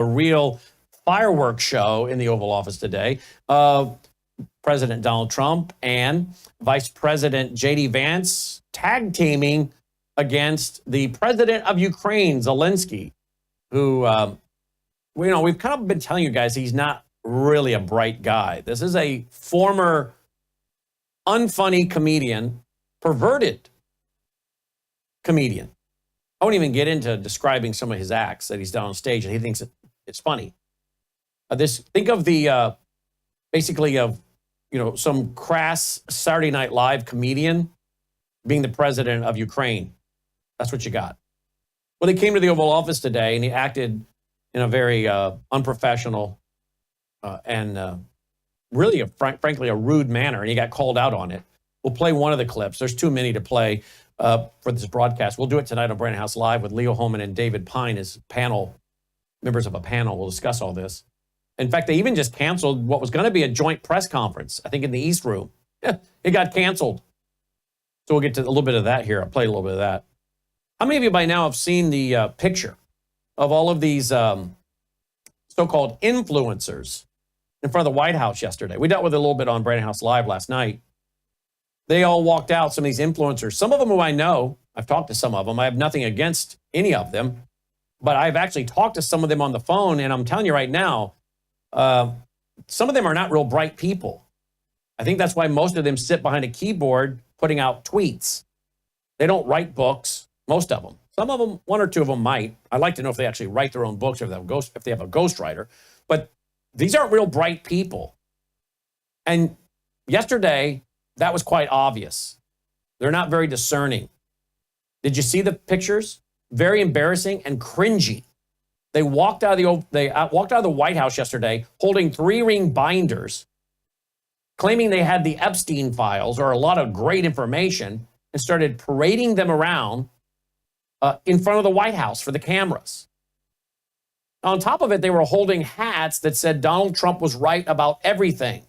a real fireworks show in the Oval Office today of President Donald Trump and Vice President J.D. Vance tag teaming against the president of Ukraine, Zelensky, who, we've kind of been telling you guys he's not really a bright guy. This is a former unfunny comedian, perverted comedian. I won't even get into describing some of his acts that he's done on stage, and he thinks it's funny. Think of the basically of some crass Saturday Night Live comedian being the president of Ukraine. That's what you got. Well, he came to the Oval Office today, and he acted in a very unprofessional and really, frankly, a rude manner, and he got called out on it. We'll play one of the clips. There's too many to play for this broadcast. We'll do it tonight on Brandon House Live with Leo Holman and David Pine as members of a panel. We'll discuss all this. In fact, they even just canceled what was going to be a joint press conference, I think in the East Room. Yeah, it got canceled. So we'll get to a little bit of that here. I'll play a little bit of that. How many of you by now have seen the picture of all of these so-called influencers in front of the White House yesterday? We dealt with it a little bit on Brandon House Live last night. They all walked out, some of these influencers. Some of them who I know, I've talked to some of them. I have nothing against any of them, but I've actually talked to some of them on the phone, and I'm telling you right now, some of them are not real bright people. I think that's why most of them sit behind a keyboard putting out tweets. They don't write books, most of them. Some of them, one or two of them might. I'd like to know if they actually write their own books or if they have a ghostwriter. But these aren't real bright people. And yesterday, that was quite obvious. They're not very discerning. Did you see the pictures? Very embarrassing and cringy. They walked out of the White House yesterday holding 3-ring binders, claiming they had the Epstein files or a lot of great information, and started parading them around in front of the White House for the cameras. On top of it, they were holding hats that said Donald Trump was right about everything.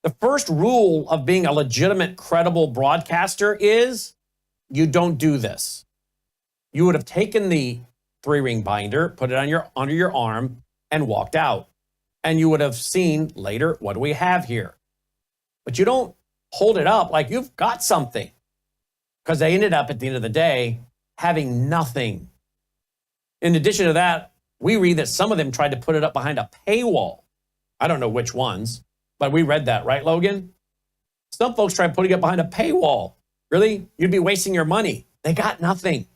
The first rule of being a legitimate, credible broadcaster is you don't do this. You would have taken the 3-ring binder, put it under your arm, and walked out. And you would have seen later, what do we have here? But you don't hold it up like you've got something. Because they ended up, at the end of the day, having nothing. In addition to that, we read that some of them tried to put it up behind a paywall. I don't know which ones, but we read that, right, Logan? Some folks tried putting it behind a paywall. Really? You'd be wasting your money. They got nothing.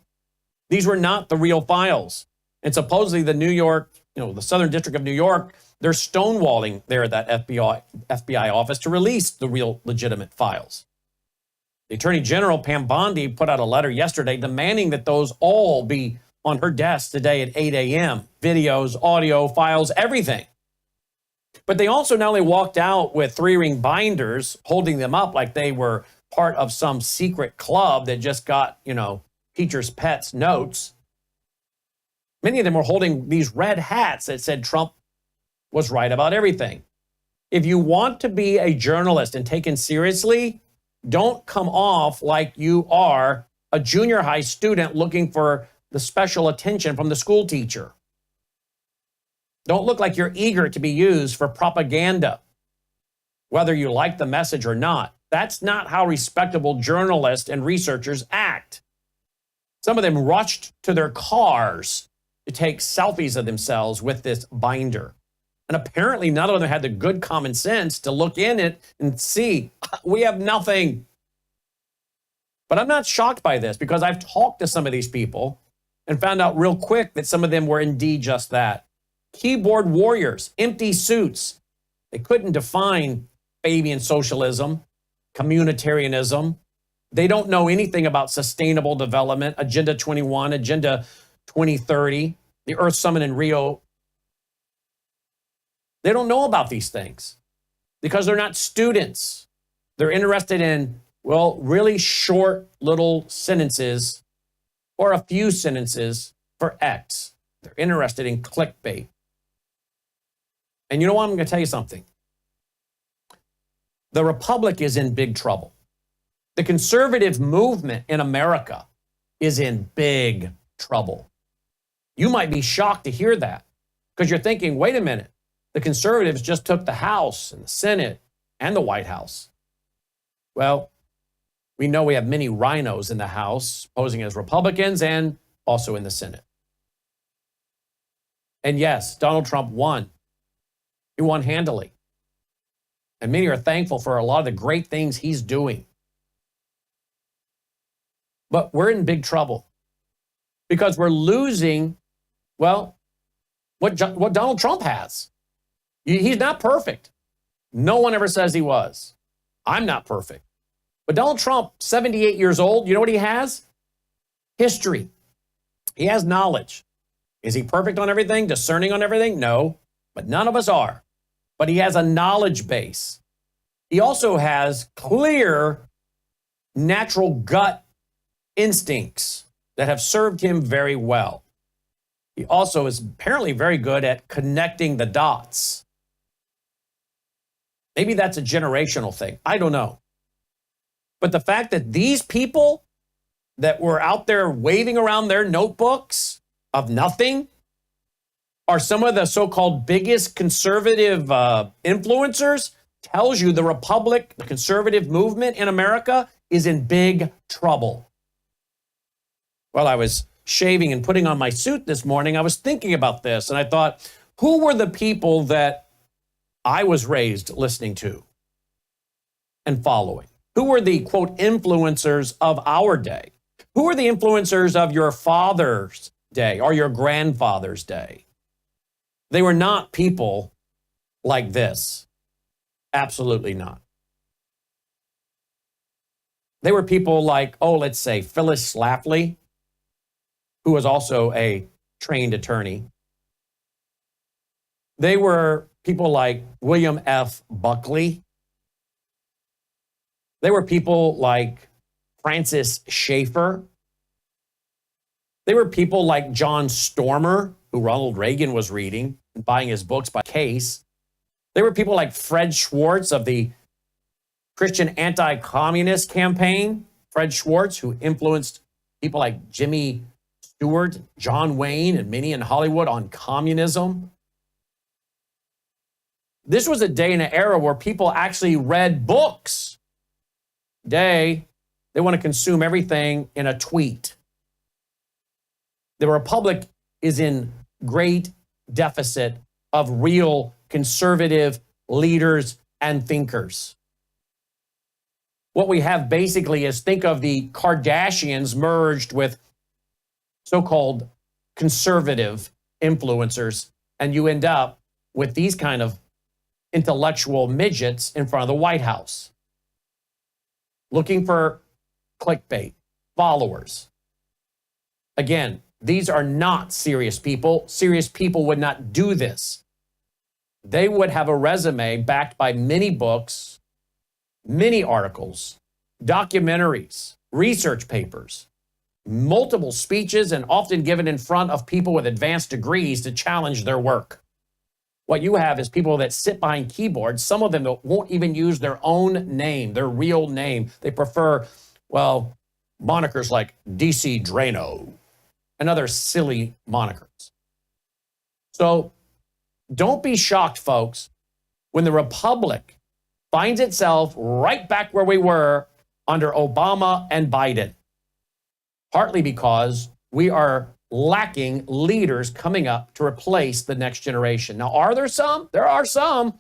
These were not the real files. And supposedly the the Southern District of New York, they're stonewalling there at that FBI office to release the real legitimate files. The Attorney General, Pam Bondi, put out a letter yesterday demanding that those all be on her desk today at 8 a.m. Videos, audio, files, everything. But they also not only walked out with 3-ring binders, holding them up like they were part of some secret club that just got, teacher's pets notes. Many of them were holding these red hats that said Trump was right about everything. If you want to be a journalist and taken seriously, don't come off like you are a junior high student looking for the special attention from the school teacher. Don't look like you're eager to be used for propaganda, whether you like the message or not. That's not how respectable journalists and researchers act. Some of them rushed to their cars to take selfies of themselves with this binder. And apparently none of them had the good common sense to look in it and see, we have nothing. But I'm not shocked by this because I've talked to some of these people and found out real quick that some of them were indeed just that. Keyboard warriors, empty suits. They couldn't define Fabian socialism, communitarianism. They don't know anything about sustainable development, Agenda 21, Agenda 2030, the Earth Summit in Rio. They don't know about these things because they're not students. They're interested in, really short little sentences or a few sentences for X. They're interested in clickbait. And you know what? I'm going to tell you something. The Republic is in big trouble. The conservative movement in America is in big trouble. You might be shocked to hear that. Because you're thinking, wait a minute, the conservatives just took the House and the Senate and the White House. Well, we know we have many rhinos in the House posing as Republicans and also in the Senate. And yes, Donald Trump won. He won handily. And many are thankful for a lot of the great things he's doing. But we're in big trouble because we're losing, well, what Donald Trump has. He's not perfect. No one ever says he was. I'm not perfect. But Donald Trump, 78 years old, you know what he has? History. He has knowledge. Is he perfect on everything? Discerning on everything? No, but none of us are. But he has a knowledge base. He also has clear natural gut instincts that have served him very well. He also is apparently very good at connecting the dots. Maybe that's a generational thing. I don't know. But the fact that these people that were out there waving around their notebooks of nothing are some of the so-called biggest conservative influencers tells you the conservative movement in America is in big trouble. While I was shaving and putting on my suit this morning, I was thinking about this, and I thought, who were the people that I was raised listening to and following? Who were the, quote, influencers of our day? Who were the influencers of your father's day or your grandfather's day? They were not people like this. Absolutely not. They were people like, let's say Phyllis Schlafly, who was also a trained attorney. They were people like William F. Buckley. They were people like Francis Schaeffer. They were people like John Stormer, who Ronald Reagan was reading and buying his books by case. They were people like Fred Schwartz of the Christian anti-communist campaign. Fred Schwartz, who influenced people like Jimmy Stewart, John Wayne, and many in Hollywood on communism. This was a day and an era where people actually read books. Today, they want to consume everything in a tweet. The Republic is in great deficit of real conservative leaders and thinkers. What we have basically is, think of the Kardashians merged with so-called conservative influencers, and you end up with these kind of intellectual midgets in front of the White House, looking for clickbait, followers. Again, these are not serious people. Serious people would not do this. They would have a resume backed by many books, many articles, documentaries, research papers, multiple speeches, and often given in front of people with advanced degrees to challenge their work. What you have is people that sit behind keyboards, some of them that won't even use their own name, their real name. They prefer, monikers like DC Drano and other silly monikers. So don't be shocked, folks, when the Republic finds itself right back where we were under Obama and Biden, partly because we are lacking leaders coming up to replace the next generation. Now, are there some? There are some,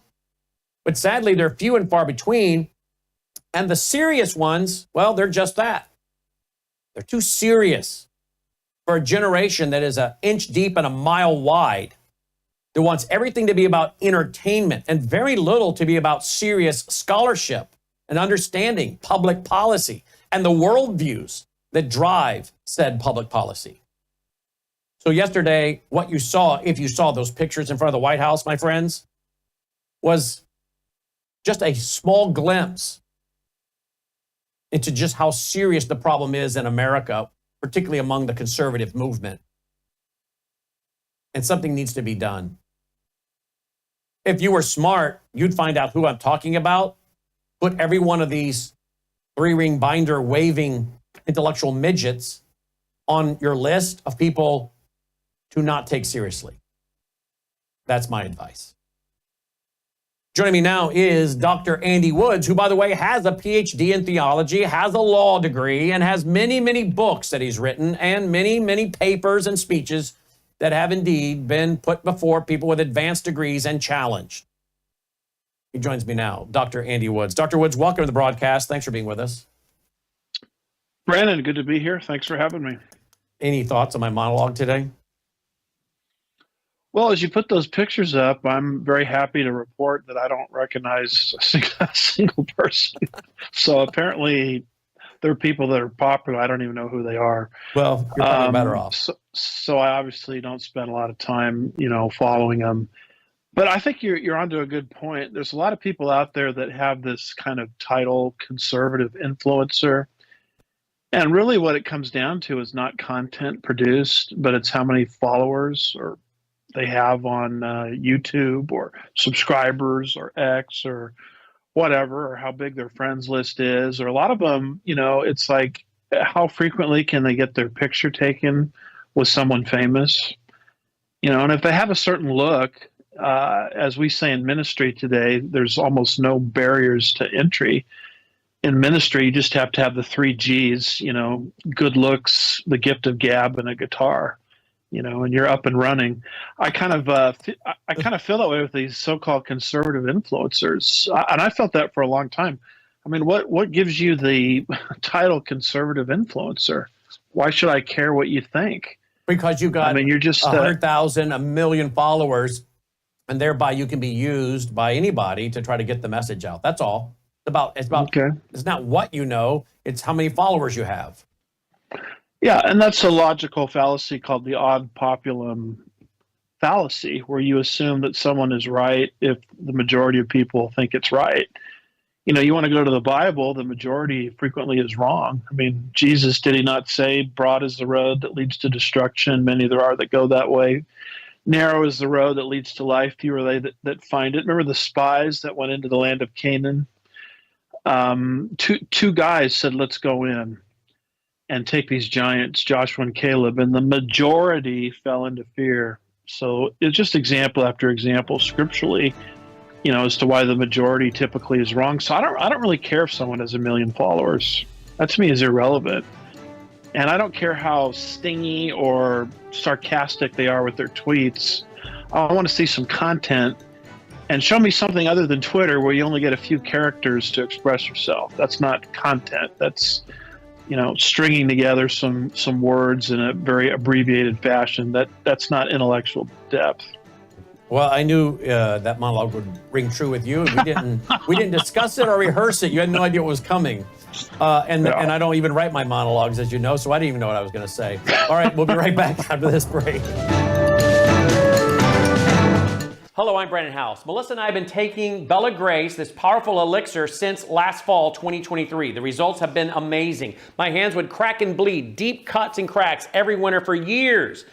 but sadly, they're few and far between. And the serious ones, they're just that. They're too serious for a generation that is an inch deep and a mile wide, that wants everything to be about entertainment and very little to be about serious scholarship and understanding public policy and the worldviews that drive said public policy. So yesterday, what you saw, if you saw those pictures in front of the White House, my friends, was just a small glimpse into just how serious the problem is in America, particularly among the conservative movement. And something needs to be done. If you were smart, you'd find out who I'm talking about. Put every one of these three-ring binder waving intellectual midgets on your list of people to not take seriously. That's my advice. Joining me now is Dr. Andy Woods, who, by the way, has a PhD in theology, has a law degree, and has many, many books that he's written and many, many papers and speeches that have indeed been put before people with advanced degrees and challenged. He joins me now, Dr. Andy Woods. Dr. Woods, welcome to the broadcast. Thanks for being with us. Brandon, good to be here. Thanks for having me. Any thoughts on my monologue today? Well, as you put those pictures up, I'm very happy to report that I don't recognize a single person. So apparently there are people that are popular. I don't even know who they are. Well, you're probably better off. So I obviously don't spend a lot of time, following them. But I think you're onto a good point. There's a lot of people out there that have this kind of title, conservative influencer. And really what it comes down to is not content produced, but it's how many followers or they have on YouTube or subscribers or X or whatever, or how big their friends list is. Or a lot of them, it's like, how frequently can they get their picture taken with someone famous? And if they have a certain look, as we say in ministry today, there's almost no barriers to entry. In ministry, you just have to have the 3 G's, good looks, the gift of gab, and a guitar. And you're up and running. I kind of feel that way with these so-called conservative influencers, and I felt that for a long time. I mean, what gives you the title conservative influencer? Why should I care what you think? Because you got, you're just 100,000, 1 million followers, and thereby you can be used by anybody to try to get the message out. That's all. It's about. Okay. It's not what you know; it's how many followers you have. Yeah, and that's a logical fallacy called the ad populum fallacy, where you assume that someone is right if the majority of people think it's right. You want to go to the Bible, the majority frequently is wrong. I mean, Jesus, did he not say, broad is the road that leads to destruction, many there are that go that way. Narrow is the road that leads to life, few are they that find it. Remember the spies that went into the land of Canaan? Two guys said, let's go in and take these giants, Joshua and Caleb, and the majority fell into fear. So it's just example after example scripturally, as to why the majority typically is wrong. So I don't really care if someone has 1 million followers. That to me is irrelevant. And I don't care how stingy or sarcastic they are with their tweets. I want to see some content and show me something other than Twitter where you only get a few characters to express yourself. That's not content. That's stringing together some words in a very abbreviated fashion. That's not intellectual depth. Well, I knew that monologue would ring true with you. We didn't discuss it or rehearse it. You had no idea what was coming. And I don't even write my monologues, as you know, so I didn't even know what I was going to say. All right, we'll be right back after this break. Hello, I'm Brandon House. Melissa and I have been taking Bella Grace, this powerful elixir, since last fall, 2023. The results have been amazing. My hands would crack and bleed, deep cuts and cracks every winter for years.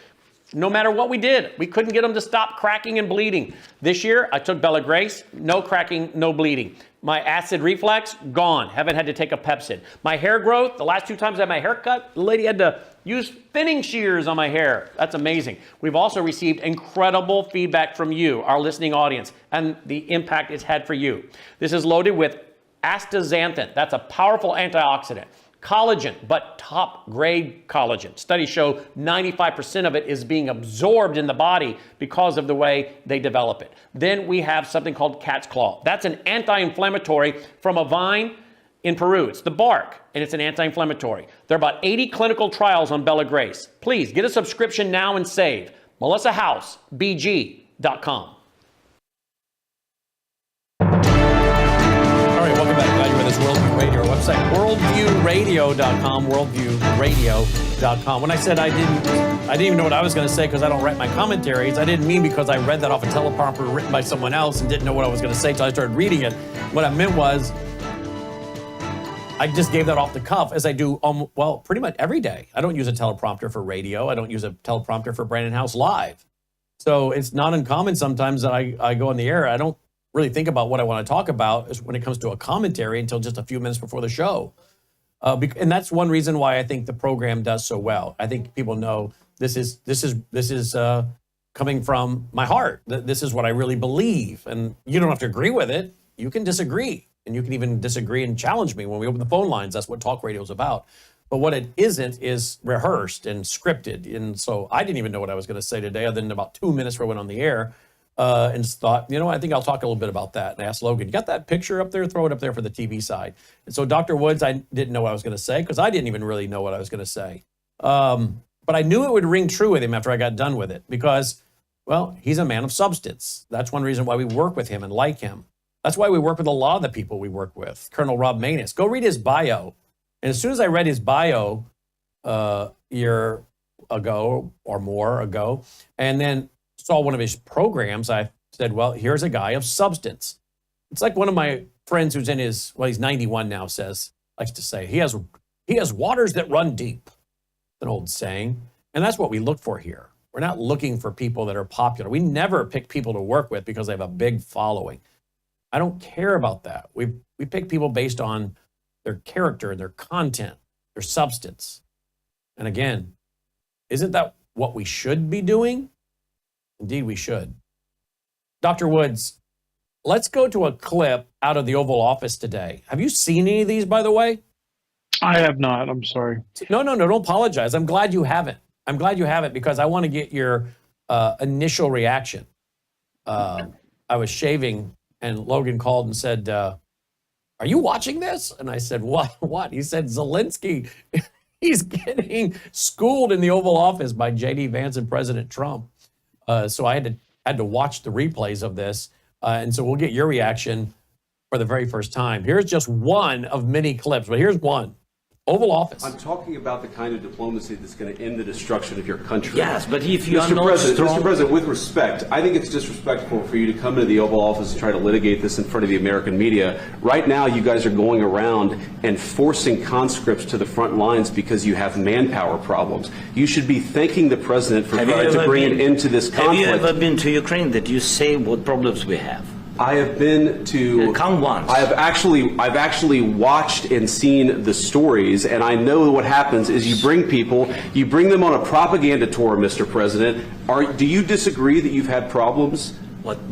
No matter what we did, we couldn't get them to stop cracking and bleeding. This year, I took Bella Grace, no cracking, no bleeding. My acid reflux, gone. Haven't had to take a Pepsid. My hair growth, the last 2 times I had my hair cut, the lady had to use thinning shears on my hair. That's amazing. We've also received incredible feedback from you, our listening audience, and the impact it's had for you. This is loaded with astaxanthin. That's a powerful antioxidant. Collagen, but top grade collagen. Studies show 95% of it is being absorbed in the body because of the way they develop it. Then we have something called cat's claw. That's an anti-inflammatory from a vine in Peru. It's the bark, and it's an anti-inflammatory. There are about 80 clinical trials on Bella Grace. Please get a subscription now and save. MelissaHouseBG.com. All right, welcome back. Glad you're with us. Worldview Radio website, worldviewradio.com, worldviewradio.com. When I said I didn't even know what I was going to say because I don't write my commentaries, I didn't mean because I read that off a teleprompter written by someone else and didn't know what I was going to say until I started reading it. What I meant was I just gave that off the cuff, as I do, pretty much every day. I don't use a teleprompter for radio. I don't use a teleprompter for Brandon House Live. So it's not uncommon sometimes that I go on the air. I don't really think about what I want to talk about when it comes to a commentary until just a few minutes before the show. And that's one reason why I think the program does so well. I think people know this is coming from my heart. This is what I really believe. And you don't have to agree with it. You can disagree. And you can even disagree and challenge me when we open the phone lines. That's what talk radio is about. But what it isn't is rehearsed and scripted. And so I didn't even know what I was going to say today, other than about 2 minutes before I went on the air, and just thought, I think I'll talk a little bit about that. And I asked Logan, you got that picture up there? Throw it up there for the TV side. And so Dr. Woods, I didn't know what I was going to say because I didn't even really know what I was going to say. But I knew it would ring true with him after I got done with it because, well, he's a man of substance. That's one reason why we work with him and like him. That's why we work with a lot of the people we work with. Colonel Rob Manus. Go read his bio. And as soon as I read his bio a year ago or more ago, and then saw one of his programs, I said, well, here's a guy of substance. It's like one of my friends who's in his, well, he's 91 now, likes to say, he has waters that run deep. An old saying. And that's what we look for here. We're not looking for people that are popular. We never pick people to work with because they have a big following. I don't care about that. We pick people based on their character and their content, their substance. And again, isn't that what we should be doing? Indeed, we should. Dr. Woods, let's go to a clip out of the Oval Office today. Have you seen any of these, by the way? I have not. I'm sorry. No, don't apologize. I'm glad you haven't. I'm glad you haven't because I want to get your initial reaction. I was shaving and Logan called and said, are you watching this? And I said, what? He said, Zelensky, he's getting schooled in the Oval Office by J.D. Vance and President Trump. So I had to watch the replays of this. And so we'll get your reaction for the very first time. Here's just one of many clips, but here's one. Oval Office. I'm talking about the kind of diplomacy that's going to end the destruction of your country. Yes, but if you are Mr. not President, strong... Mr. President, with respect, I think it's disrespectful for you to come to the Oval Office and try to litigate this in front of the American media. Right now, you guys are going around and forcing conscripts to the front lines because you have manpower problems. You should be thanking the President for trying to bring an end to this conflict. Have you ever been to Ukraine that you say what problems we have? I have been to. Come once. I've actually watched and seen the stories, and I know what happens is you bring them on a propaganda tour, Mr. President. Do you disagree that you've had problems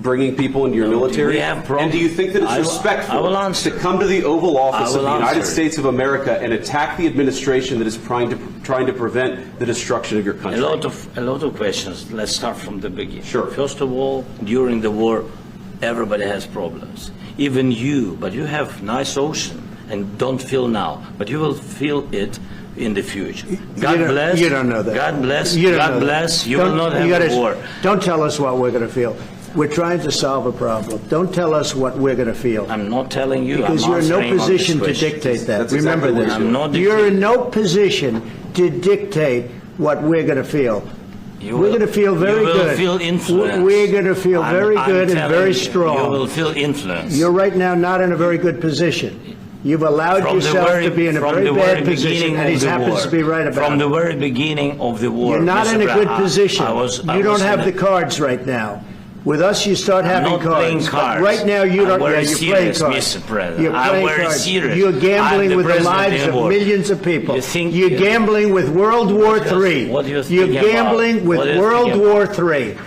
bringing people into your military? We have problems. And do you think that it's respectful to come to the Oval Office of the United States of America and attack the administration that is trying to prevent the destruction of your country? A lot of questions. Let's start from the beginning. Sure. First of all, during the war, everybody has problems. Even you, but you have nice ocean and don't feel now, but you will feel it in the future. God bless. You don't know that. God bless. You don't God know bless. that. You will not have a war. Don't tell us what we're going to feel. We're trying to solve a problem. Don't tell us what we're going to feel. I'm not telling you. Because you're in no position to dictate that. That's Remember exactly this. what you're doing. You're in no position to dictate what we're going to feel. We're going to feel very good. You will feel influence. We're going to feel very good and very strong. You will feel influence. You're right now not in a very good position. You've allowed yourself to be in a very bad position, and he happens to be right about it. From the very beginning of the war. You're not in a good position. You don't have the cards cards right now. With us, you start having not cards. playing cards. Right now, you don't. I'm Yeah, you're playing serious, cards. Mr. President. You're I'm playing very cards. serious. You're gambling I'm with the president lives of of the war. millions of people. You You're gambling with World War III. What do you think You're gambling about? with What do you World think War III.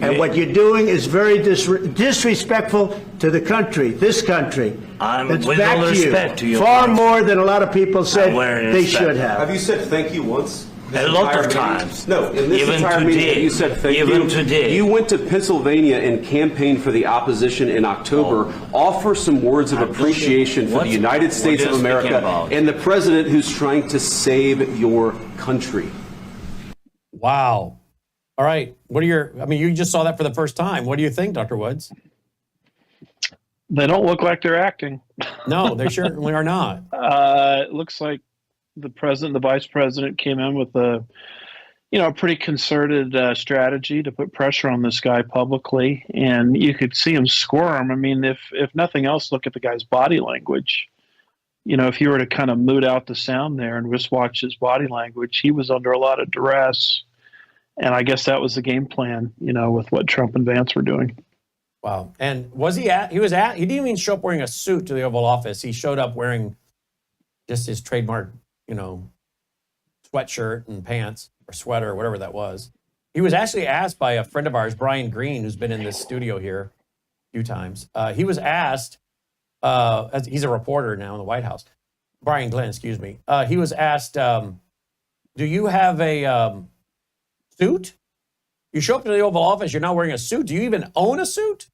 And what you're doing is very disrespectful to the country, this country. I'm, It's with back all to respect to you. your Far point. more than a lot of people said very they respect. should have. Have you said thank you once? A lot of Entire meeting? times. No, in this Even entire meeting, today. you said thank you. Even today. You went to Pennsylvania and campaigned for the opposition in October. Offer some words of appreciation for the United States of America and the president who's trying to save your country. Wow. All right. You just saw that for the first time. What do you think, Dr. Woods? They don't look like they're acting. No, they certainly are not. It looks like the president, the vice president came in with a pretty concerted strategy to put pressure on this guy publicly. And you could see him squirm. I mean, if nothing else, look at the guy's body language. If you were to kind of moot out the sound there and just watch his body language, he was under a lot of duress. And I guess that was the game plan, with what Trump and Vance were doing. Wow. And he didn't even show up wearing a suit to the Oval Office. He showed up wearing just his trademark, sweatshirt and pants or sweater or whatever that was. He was actually asked by a friend of ours, Brian Green, who's been in this studio here a few times. He was asked, he's a reporter now in the White House, Brian Glenn, excuse me. He was asked, do you have a suit? You show up to the Oval Office, you're not wearing a suit. Do you even own a suit?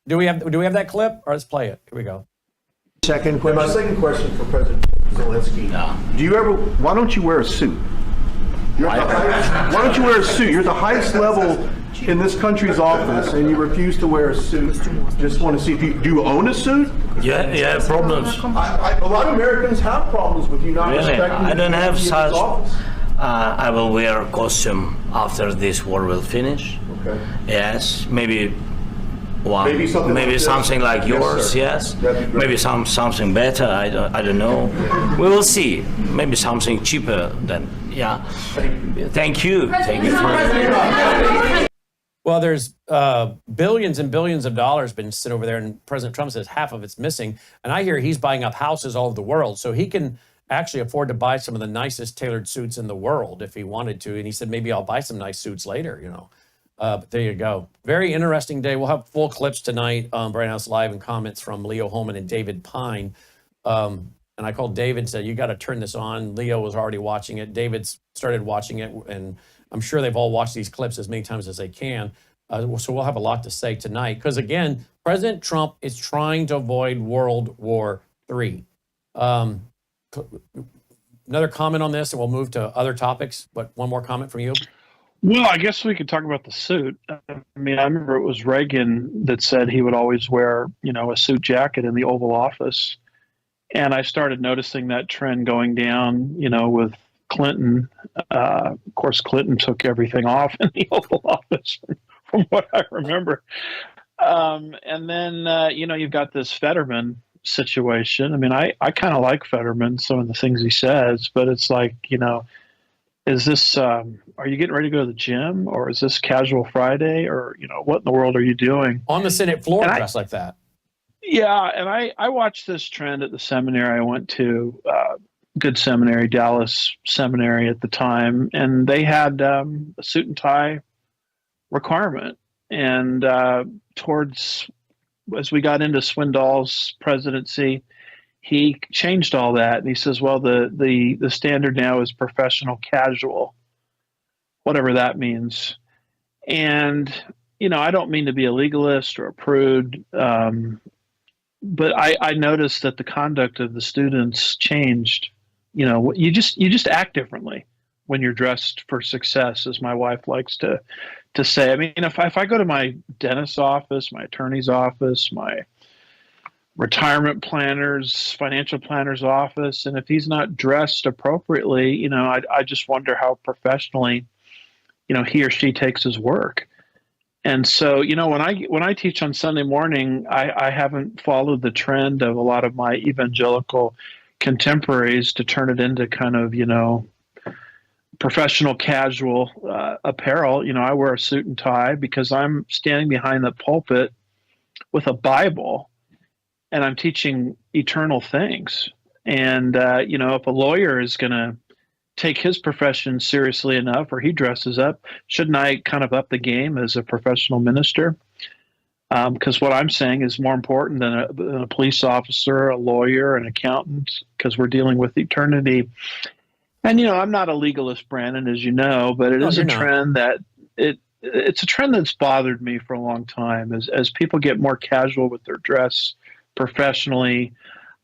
Do we have that clip? Or let's play it. Here we go. Second question. My second question for President Zelensky. Why don't you wear a suit? Why don't you wear a suit? You're the highest level in this country's office, and you refuse to wear a suit. Just want to see if you do own a suit? Yeah, you have problems. A lot of Americans have problems with you not Really? respecting I don't have the such. office. I will wear a costume after this war will finish. Okay. Yes, maybe one. Maybe something like this? Something like Yes, yours. sir. Yes. That'd be great. Maybe something better. I don't know. We will see. Maybe something cheaper than. Yeah. Thank you. Thank you for. Well, there's billions and billions of dollars been sent over there, and President Trump says half of it's missing. And I hear he's buying up houses all over the world, so he can actually afford to buy some of the nicest tailored suits in the world if he wanted to. And he said, maybe I'll buy some nice suits later, you know. But there you go. Very interesting day. We'll have full clips tonight on Bright House Live and comments from Leo Holman and David Pine. And I called David and said, you got to turn this on. Leo was already watching it. David's started watching it, and I'm sure they've all watched these clips as many times as they can. So we'll have a lot to say tonight. Because again, President Trump is trying to avoid World War III. Another comment on this, and we'll move to other topics. But one more comment from you. Well, I guess we could talk about the suit. I mean, I remember it was Reagan that said he would always wear, a suit jacket in the Oval Office. And I started noticing that trend going down, with Clinton. Of course, Clinton took everything off in the Oval Office, from what I remember. And then, you've got this Fetterman situation. I mean, I kind of like Fetterman, some of the things he says, but it's like, is this, are you getting ready to go to the gym, or is this casual Friday, or, what in the world are you doing? On the Senate floor, dressed like that. Yeah. And I watched this trend at the seminary I went to, good seminary, Dallas Seminary at the time. And they had a suit and tie requirement. And as we got into Swindoll's presidency, he changed all that, and he says, well, the standard now is professional casual, whatever that means. And, I don't mean to be a legalist or a prude, but I noticed that the conduct of the students changed. You just act differently when you're dressed for success, as my wife likes to say. I mean, if I go to my dentist's office, my attorney's office, my retirement planner's, financial planner's office, and if he's not dressed appropriately, I just wonder how professionally, he or she takes his work. And so, when I teach on Sunday morning, I haven't followed the trend of a lot of my evangelical contemporaries to turn it into kind of, professional casual apparel. I wear a suit and tie because I'm standing behind the pulpit with a Bible, and I'm teaching eternal things. And, if a lawyer is going to take his profession seriously enough, or he dresses up, shouldn't I kind of up the game as a professional minister? Because what I'm saying is more important than a police officer, a lawyer, an accountant, because we're dealing with eternity. And, I'm not a legalist, Brandon, as you know, but it is a trend that it's a trend that's bothered me for a long time. As people get more casual with their dress professionally,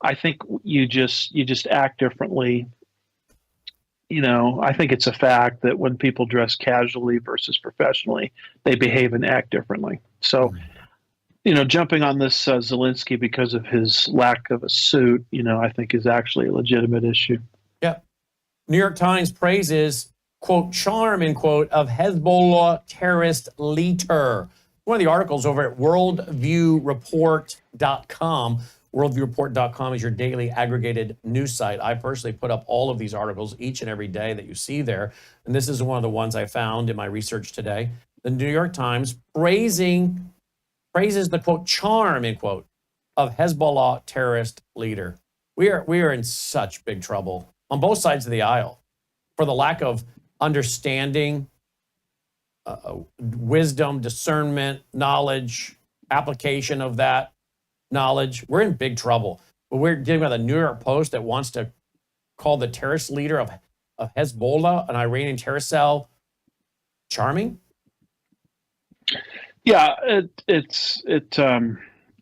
I think you just act differently. I think it's a fact that when people dress casually versus professionally, they behave and act differently. So, jumping on this Zelensky because of his lack of a suit, I think is actually a legitimate issue. Yeah. New York Times praises, quote, charm, end quote, of Hezbollah terrorist leader. One of the articles over at worldviewreport.com. Worldviewreport.com is your daily aggregated news site. I personally put up all of these articles each and every day that you see there. And this is one of the ones I found in my research today. The New York Times praises the, quote, charm, end quote, of Hezbollah terrorist leader. We are in such big trouble on both sides of the aisle for the lack of understanding wisdom, discernment, knowledge, application of that knowledge, we're in big trouble. But we're dealing with a New York Post that wants to call the terrorist leader of Hezbollah, an Iranian terrorist cell, charming. Yeah, it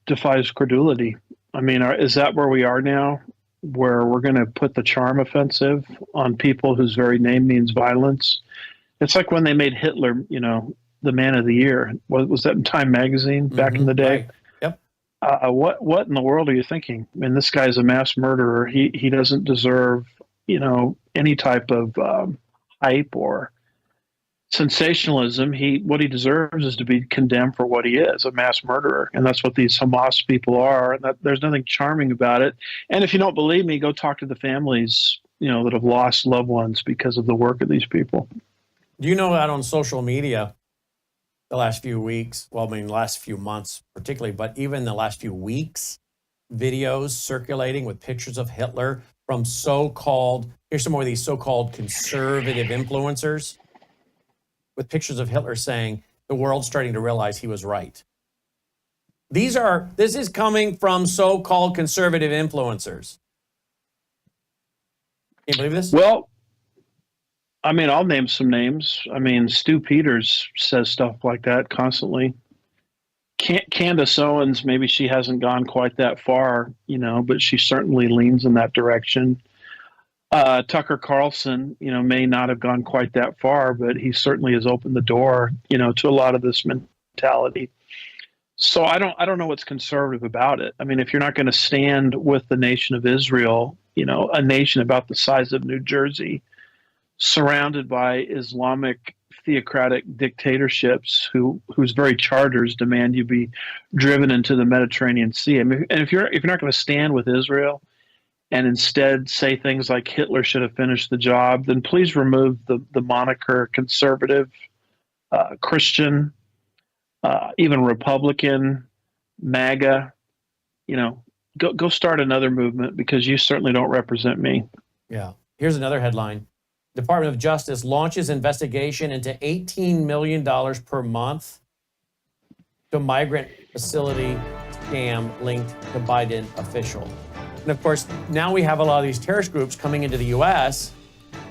defies credulity. I mean, is that where we are now, where we're going to put the charm offensive on people whose very name means violence? It's like when they made Hitler, the man of the year. Was that in Time magazine back in the day? Right. Yep. What in the world are you thinking? I mean, this guy's a mass murderer. He doesn't deserve, any type of hype or sensationalism. What he deserves is to be condemned for what he is, a mass murderer. And that's what these Hamas people are. And there's nothing charming about it. And if you don't believe me, go talk to the families, that have lost loved ones because of the work of these people. Do you know that on social media the last few weeks, last few months particularly, but even the last few weeks, videos circulating with pictures of Hitler from here's some more of these so-called conservative influencers with pictures of Hitler saying the world's starting to realize he was right. This is coming from so-called conservative influencers. Can you believe this? Well, I'll name some names. Stu Peters says stuff like that constantly. Candace Owens, maybe she hasn't gone quite that far, but she certainly leans in that direction. Tucker Carlson, may not have gone quite that far, but he certainly has opened the door, to a lot of this mentality. So I don't know what's conservative about it. If you're not going to stand with the nation of Israel, a nation about the size of New Jersey, surrounded by Islamic theocratic dictatorships whose very charters demand you be driven into the Mediterranean Sea. And if you're not going to stand with Israel and instead say things like Hitler should have finished the job, then please remove the moniker conservative, Christian, even Republican, MAGA. Go start another movement, because you certainly don't represent me. Yeah. Here's another headline. Department of Justice launches investigation into $18 million per month to migrant facility scam linked to Biden official. And of course, now we have a lot of these terrorist groups coming into the U.S.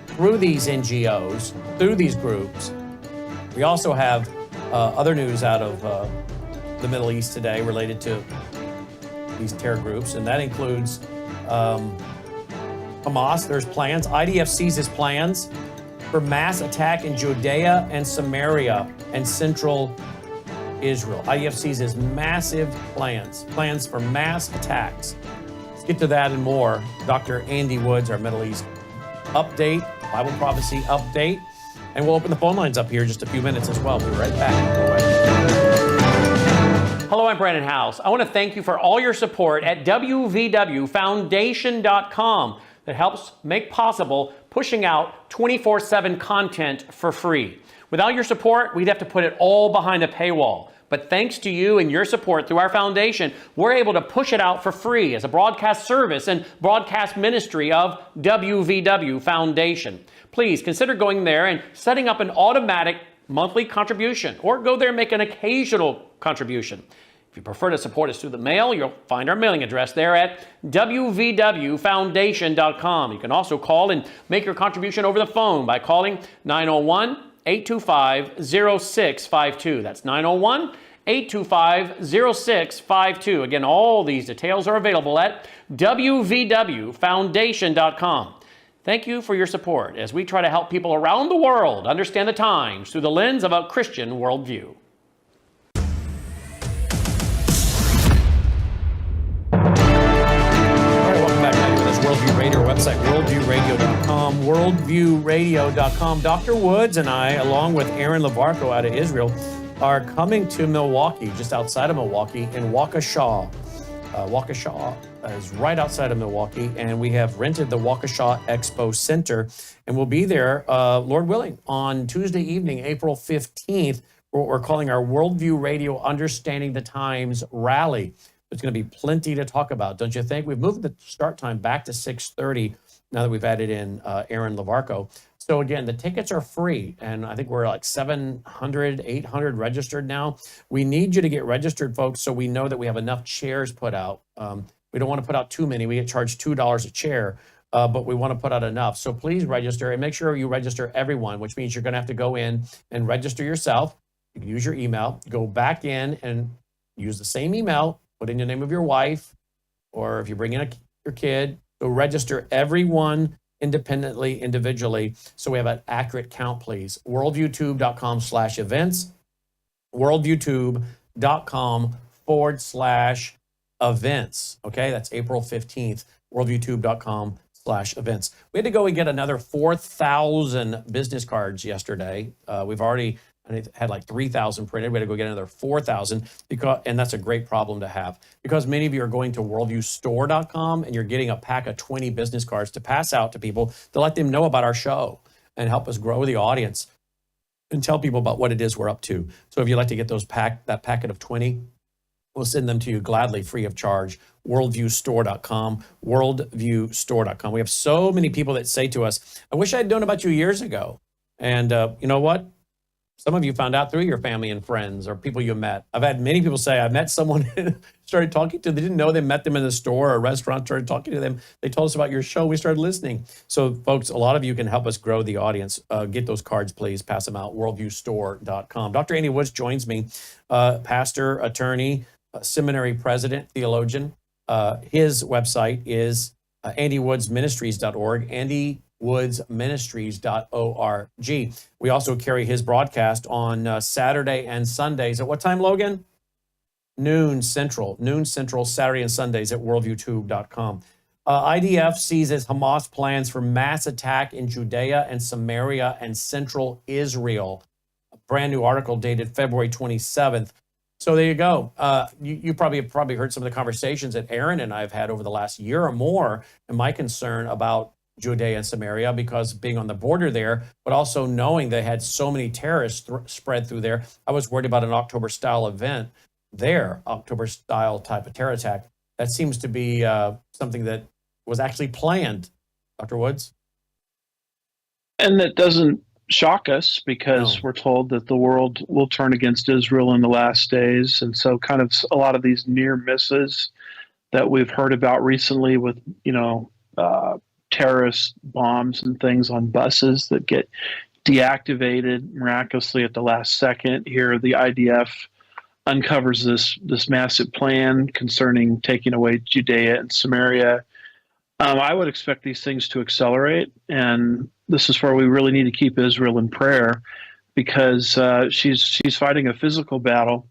through these NGOs, through these groups. We also have other news out of the Middle East today related to these terror groups, and that includes Hamas. There's plans. IDF seizes plans for mass attack in Judea and Samaria and central Israel. IDF seizes massive plans for mass attacks. Let's get to that and more. Dr. Andy Woods, our Middle East update, Bible prophecy update. And we'll open the phone lines up here in just a few minutes as well. We'll be right back. Hello, I'm Brandon House. I want to thank you for all your support at WVWFoundation.com that helps make possible pushing out 24/7 content for free. Without your support, we'd have to put it all behind a paywall. But thanks to you and your support through our foundation, we're able to push it out for free as a broadcast service and broadcast ministry of WVW Foundation. Please consider going there and setting up an automatic monthly contribution, or go there and make an occasional contribution. If you prefer to support us through the mail, you'll find our mailing address there at wvwfoundation.com. You can also call and make your contribution over the phone by calling 901-825-0652. That's 901-825-0652. Again, all these details are available at wvwfoundation.com. Thank you for your support as we try to help people around the world understand the times through the lens of a Christian worldview. Worldview Radio website, worldviewradio.com, worldviewradio.com. Dr. Woods and I, along with Aaron Lavarco out of Israel, are coming to Milwaukee, just outside of Milwaukee, in Waukesha. Waukesha is right outside of Milwaukee, and we have rented the Waukesha Expo Center, and we'll be there, Lord willing, on Tuesday evening, April 15th, for what we're calling our Worldview Radio Understanding the Times Rally. There's going to be plenty to talk about, don't you think? We've moved the start time back to 6:30 now that we've added in Aaron Lavarco. So again, the tickets are free, and I think we're like 700, 800 registered now. We need you to get registered, folks, so we know that we have enough chairs put out. We don't want to put out too many. We get charged $2 a chair, but we want to put out enough. So please register, and make sure you register everyone, which means you're going to have to go in and register yourself. You can use your email, go back in and use the same email, put in the name of your wife, or if you bring in your kid, go register everyone independently, individually, so we have an accurate count, please. Worldviewtube.com/events, worldviewtube.com/events. Okay, that's April 15th, worldviewtube.com/events. We had to go and get another 4,000 business cards yesterday. We've already had like 3,000 printed. We had to go get another 4,000 and that's a great problem to have because many of you are going to worldviewstore.com and you're getting a pack of 20 business cards to pass out to people to let them know about our show and help us grow the audience and tell people about what it is we're up to. So if you'd like to get that packet of 20, we'll send them to you gladly, free of charge. Worldviewstore.com, worldviewstore.com. We have so many people that say to us, I wish I'd known about you years ago. And you know what? Some of you found out through your family and friends or people you met. I've had many people say, I met someone, started talking to, they didn't know they met them in the store or a restaurant, started talking to them. They told us about your show. We started listening. So folks, a lot of you can help us grow the audience. Get those cards, please. Pass them out, worldviewstore.com. Dr. Andy Woods joins me, pastor, attorney, seminary president, theologian. His website is andywoodsministries.org, andywoodsministries.org. We also carry his broadcast on Saturday and Sundays. At what time, Logan? Noon Central, Saturday and Sundays at worldviewtube.com. IDF seizes Hamas plans for mass attack in Judea and Samaria and central Israel. A brand new article dated February 27th. So there you go. You probably have heard some of the conversations that Aaron and I have had over the last year or more, and my concern about Judea and Samaria because being on the border there, but also knowing they had so many terrorists spread through there. I was worried about an October-style event there, October-style type of terror attack. That seems to be something that was actually planned. Dr. Woods? And that doesn't shock us because we're told that the world will turn against Israel in the last days. And so kind of a lot of these near misses that we've heard about recently with, terrorist bombs and things on buses that get deactivated miraculously at the last second. Here, the IDF uncovers this massive plan concerning taking away Judea and Samaria. I would expect these things to accelerate, and this is where we really need to keep Israel in prayer because she's fighting a physical battle,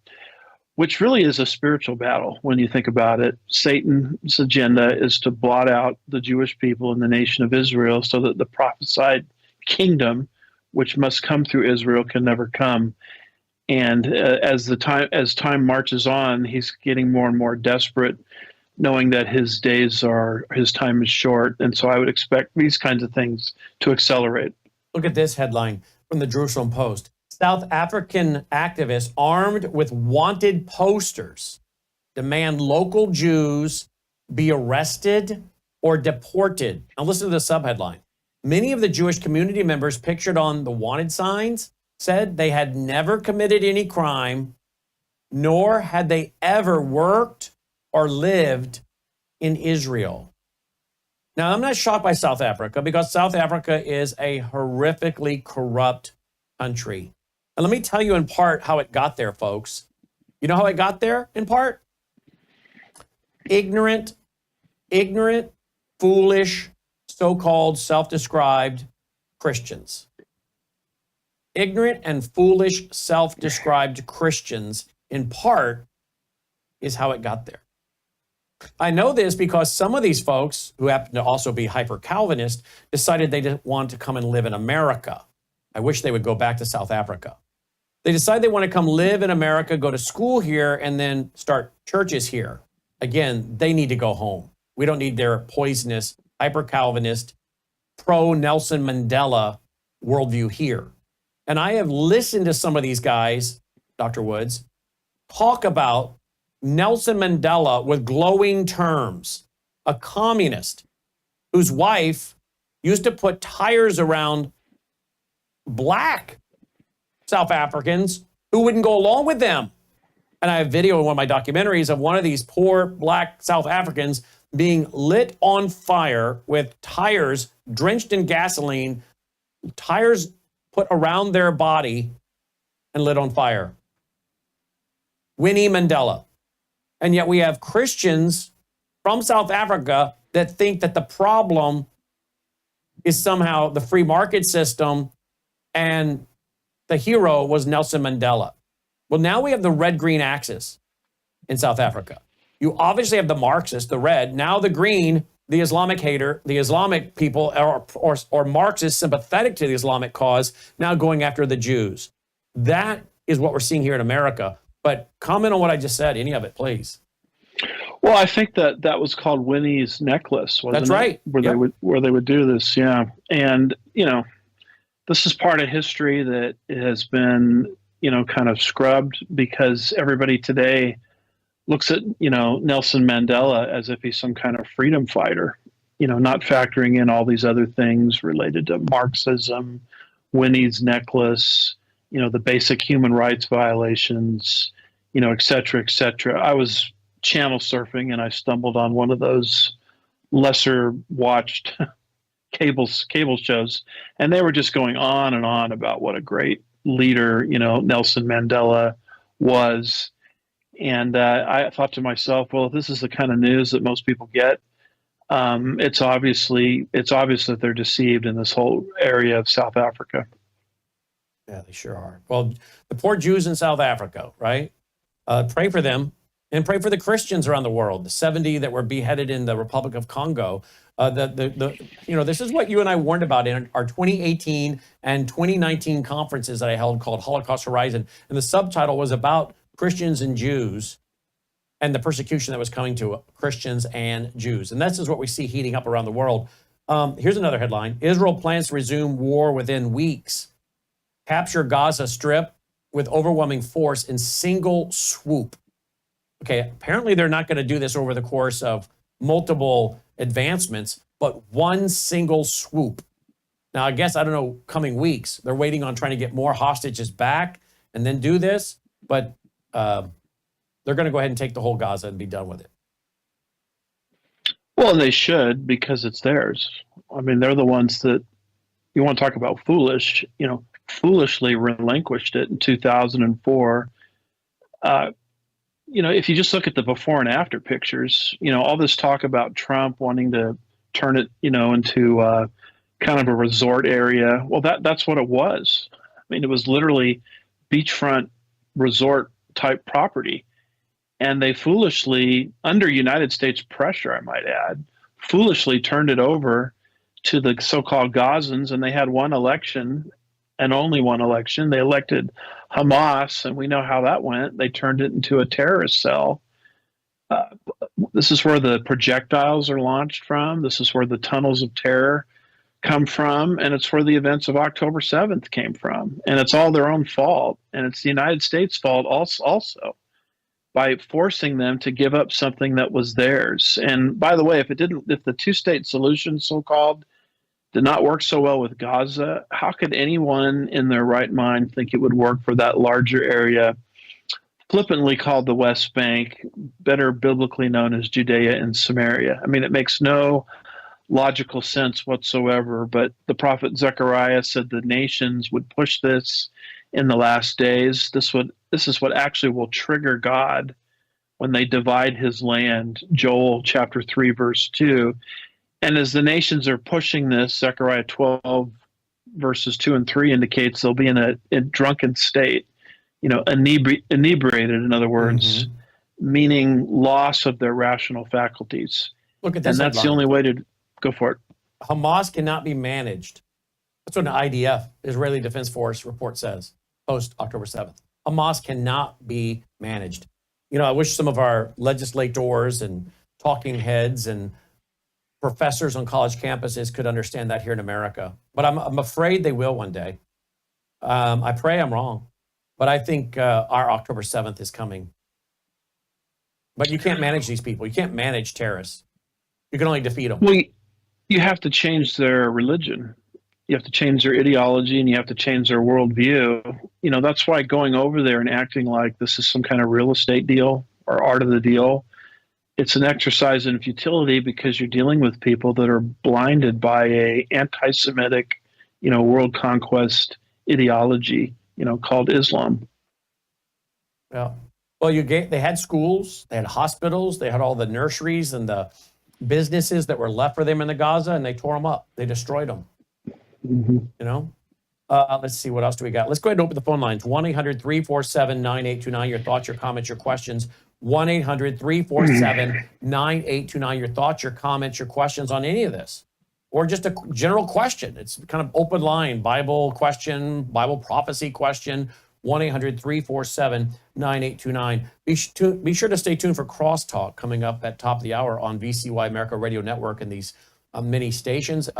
which really is a spiritual battle when you think about it. Satan's agenda is to blot out the Jewish people and the nation of Israel so that the prophesied kingdom, which must come through Israel, can never come. And as time marches on, he's getting more and more desperate, knowing that his time is short. And so I would expect these kinds of things to accelerate. Look at this headline from the Jerusalem Post. South African activists armed with wanted posters demand local Jews be arrested or deported. Now listen to the subheadline. Many of the Jewish community members pictured on the wanted signs said they had never committed any crime, nor had they ever worked or lived in Israel. Now, I'm not shocked by South Africa because South Africa is a horrifically corrupt country. And let me tell you in part how it got there, folks. You know how it got there in part? Ignorant, foolish, so-called self-described Christians. Ignorant and foolish self-described Christians in part is how it got there. I know this because some of these folks who happen to also be hyper-Calvinist decided they didn't want to come and live in America. I wish they would go back to South Africa. They decide they want to come live in America, go to school here, and then start churches here. Again, they need to go home. We don't need their poisonous, hyper-Calvinist, pro-Nelson Mandela worldview here. And I have listened to some of these guys, Dr. Woods, talk about Nelson Mandela with glowing terms, a communist whose wife used to put tires around black South Africans who wouldn't go along with them. And I have video in one of my documentaries of one of these poor black South Africans being lit on fire with tires drenched in gasoline, tires put around their body and lit on fire. Winnie Mandela. And yet we have Christians from South Africa that think that the problem is somehow the free market system and the hero was Nelson Mandela. Well, now we have the red-green axis in South Africa. You obviously have the Marxist, the red. Now the green, the Islamic hater, the Islamic people or Marxists sympathetic to the Islamic cause, now going after the Jews. That is what we're seeing here in America. But comment on what I just said, any of it, please. Well, I think that was called Winnie's necklace, wasn't it? That's right. Where they would do this, yeah. And, this is part of history that has been, kind of scrubbed because everybody today looks at, Nelson Mandela as if he's some kind of freedom fighter, not factoring in all these other things related to Marxism, Winnie's necklace, the basic human rights violations, et cetera, et cetera. I was channel surfing and I stumbled on one of those lesser watched cable shows, and they were just going on and on about what a great leader, Nelson Mandela was. And I thought to myself, well, if this is the kind of news that most people get, it's obvious that they're deceived in this whole area of South Africa. Yeah, they sure are. Well, the poor Jews in South Africa, right? Pray for them and pray for the Christians around the world, the 70 that were beheaded in the Republic of Congo. This is what you and I warned about in our 2018 and 2019 conferences that I held called Holocaust Horizon. And the subtitle was about Christians and Jews and the persecution that was coming to Christians and Jews. And this is what we see heating up around the world. Here's another headline. Israel plans to resume war within weeks. Capture Gaza Strip with overwhelming force in single swoop. Okay, apparently they're not going to do this over the course of multiple advancements, but one single swoop. Now, I guess, I don't know, coming weeks, they're waiting on trying to get more hostages back and then do this, but they're going to go ahead and take the whole Gaza and be done with it. Well, and they should, because it's theirs. I mean, they're the ones that, you want to talk about foolish, foolishly relinquished it in 2004. If you just look at the before and after pictures, all this talk about Trump wanting to turn it, into kind of a resort area. Well, that's what it was. I mean, it was literally beachfront resort type property. And they foolishly, under United States pressure, I might add, foolishly turned it over to the so-called Gazans. And they had one election and only one election. They elected Hamas, and we know how that went. They turned it into a terrorist cell. This is where the projectiles are launched from. This is where the tunnels of terror come from, and it's where the events of October 7th came from. And it's all their own fault, and it's the United States' fault also by forcing them to give up something that was theirs. And by the way, if the two-state solution, so-called, did not work so well with Gaza, how could anyone in their right mind think it would work for that larger area, flippantly called the West Bank, better biblically known as Judea and Samaria? I mean, it makes no logical sense whatsoever, but the prophet Zechariah said the nations would push this in the last days. This is what actually will trigger God when they divide his land, Joel chapter 3, verse 2. And as the nations are pushing this, Zechariah 12, verses 2 and 3 indicates they'll be in a drunken state, inebriated, in other words, meaning loss of their rational faculties. Look at this. And that's headline. the only way to go for it. Hamas cannot be managed. That's what an IDF, Israeli Defense Force report says, post October 7th. Hamas cannot be managed. I wish some of our legislators and talking heads and professors on college campuses could understand that here in America. But I'm afraid they will one day. I pray I'm wrong. But I think our October 7th is coming. But you can't manage these people. You can't manage terrorists. You can only defeat them. Well, you have to change their religion. you have to change their ideology, and you have to change their worldview. You know, that's why going over there and acting like this is some kind of real estate deal or art of the deal, it's an exercise in futility, because you're dealing with people that are blinded by a anti-Semitic, world conquest ideology, called Islam. Yeah. Well, they had schools, they had hospitals, they had all the nurseries and the businesses that were left for them in the Gaza, and they tore them up. They destroyed them. Mm-hmm. Let's see, what else do we got? Let's go ahead and open the phone lines. 1-800-347-9829. Your thoughts, your comments, your questions. 1-800-347-9829. Your thoughts, your comments, your questions on any of this, or just a general question. It's kind of open line, Bible question, Bible prophecy question. 1-800-347-9829. Be sure to stay tuned for Crosstalk coming up at top of the hour on VCY America Radio Network and these many stations.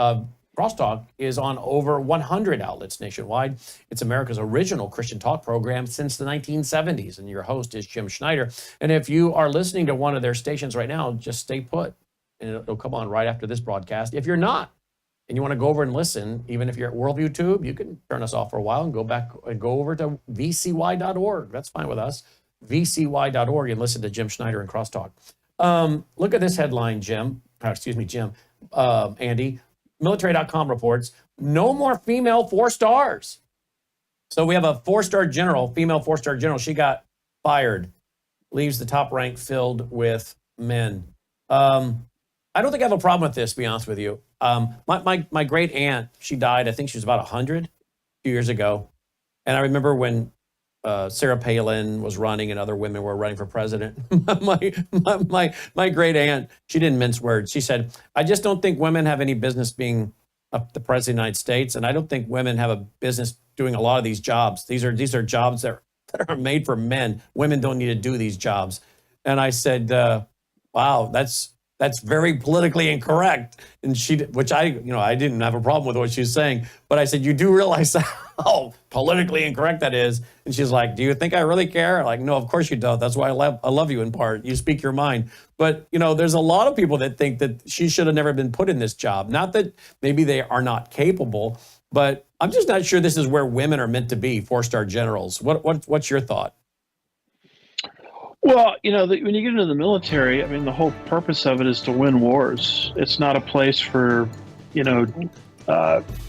Crosstalk is on over 100 outlets nationwide. It's America's original Christian talk program since the 1970s, and your host is Jim Schneider. And if you are listening to one of their stations right now, just stay put, and it'll come on right after this broadcast. If you're not, and you want to go over and listen, even if you're at Worldview Tube, you can turn us off for a while and go back and go over to vcy.org. That's fine with us. vcy.org, and listen to Jim Schneider and Crosstalk. Look at this headline, Jim. Andy. Military.com reports, no more female 4-stars. So we have a 4-star general, female 4-star general. She got fired, leaves the top rank filled with men. I don't think I have a problem with this, to be honest with you. My great aunt, she died, I think she was about 100 a few years ago. And I remember when Sarah Palin was running and other women were running for president. my great aunt, she didn't mince words. She said, I just don't think women have any business being the president of the United States. And I don't think women have a business doing a lot of these jobs. These are jobs that are made for men. Women don't need to do these jobs. And I said, wow, that's very politically incorrect. And which I didn't have a problem with what she was saying, but I said, you do realize how politically incorrect that is? And she's like, do you think I really care? I'm like, no, of course you don't. That's why I love you in part. You speak your mind. But, there's a lot of people that think that she should have never been put in this job. Not that maybe they are not capable, but I'm just not sure this is where women are meant to be, 4-star generals. What's your thought? Well, when you get into the military, I mean, the whole purpose of it is to win wars. It's not a place for,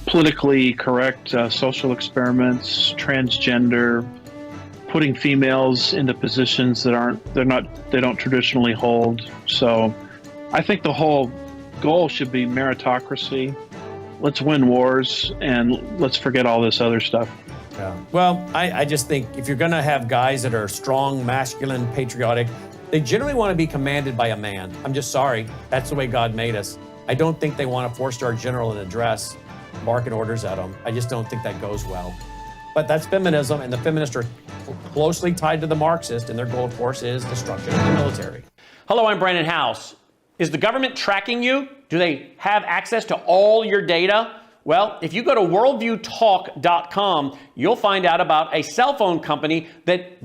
politically correct social experiments, transgender, putting females into positions that they don't traditionally hold. So I think the whole goal should be meritocracy. Let's win wars and let's forget all this other stuff. Yeah. Well, I just think if you're going to have guys that are strong, masculine, patriotic, they generally want to be commanded by a man. I'm just sorry. That's the way God made us. I don't think they want a 4-star general in a dress barking orders at them. I just don't think that goes well. But that's feminism, and the feminists are closely tied to the Marxist, and their goal, of course, is destruction of the military. Hello, I'm Brandon House. Is the government tracking you? Do they have access to all your data? Well, if you go to worldviewtalk.com, you'll find out about a cell phone company that,